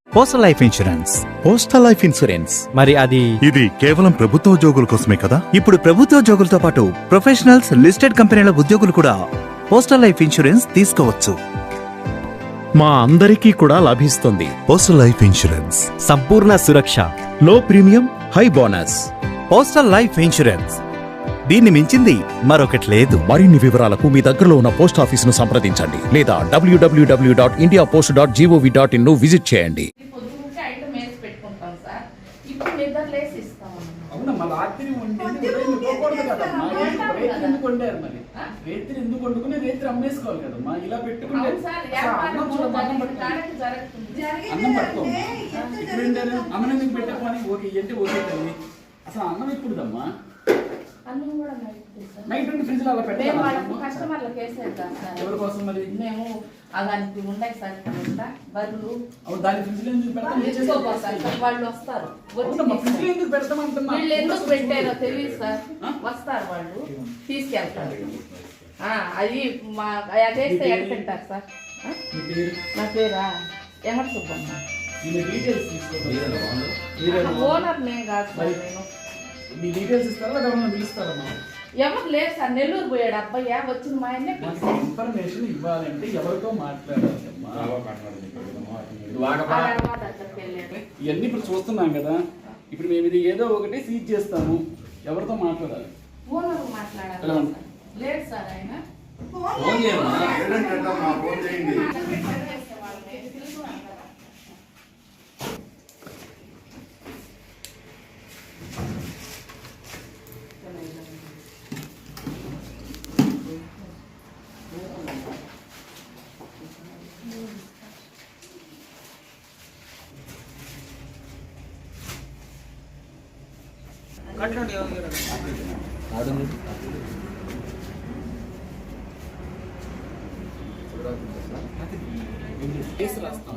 Postal life insurance. Postal life insurance మరి ఇది కేవలం ప్రభుత్వ ఉద్యోగుల కోసమే కదా? ఇప్పుడు ప్రభుత్వ ఉద్యోగులతో పాటు ప్రొఫెషనల్స్, లిస్టెడ్ కంపెనీల ఉద్యోగులు కూడా పోస్టల్ లైఫ్ ఇన్సూరెన్స్ తీసుకోవచ్చు. మా అందరికీ కూడా లభిస్తుంది. Postal life insurance. సంపూర్ణ సురక్ష, లో premium, high bonus. Postal life insurance. దీన్ని మించింది మరొకటి లేదు. మరిన్ని వివరాలకు మీ దగ్గరలో ఉన్న పోస్ట్ ఆఫీసును సంప్రదించండి లేదా www.indiapost.gov.in ను విజిట్ చేయండి. రేత్రి అమ్మేసుకోవాలి కదమ్మా, ఇలా పెట్టుకుంటే అన్నం పట్టుకోమ్మా. ఇప్పుడు అన్నం ఎందుకు పెట్టకపోని ఓకే అంటే ఓకే తల్లి. అసలు అన్నం ఎప్పుడుదమ్మా? నైట్ ఫ్రిడ్జ్ లో అలా పెట్టాలి. ఎవరి కోసం మరి? మేము అలాంటి ఉన్నాయి సార్ బరువులు దాని ఫ్రిడ్జ్ లో ఎందుకు పెడతాం? వాళ్ళు వస్తారు. ఫ్రిడ్జ్ లో ఎందుకు పెడతామంటున్నా? వీళ్ళు ఎందుకు పెట్టారో తెలియదు సార్. వస్తారు వాళ్ళు తీసుకెళ్తారు. అది మా అదేస్తే ఎక్కడ పెట్టారు సార్? నా పేరా ఎమర్ సుబ్బమ్మ. ఓనర్ నేను కాదు సార్. నేను మీ డీటెయిల్స్ ఇస్తారా ఎవరైనా పిలుస్తారమ్మా? ఎవరు లేదు సార్. నెల్లూరు పోయాడు అబ్బాయి, వచ్చిన మా ఆయన్నే ఇన్ఫర్మేషన్ ఇవ్వాలంటే ఎవరితో మాట్లాడాలమ్మా? ఇవన్నీ ఇప్పుడు చూస్తున్నాం కదా. ఇప్పుడు మేము ఇది ఏదో ఒకటి సీజ్ చేస్తాము. ఎవరితో మాట్లాడాలి? ఓనర్ మాట్లాడాలి. లేదు సార్ ఆయన. కేసు రాస్తాం.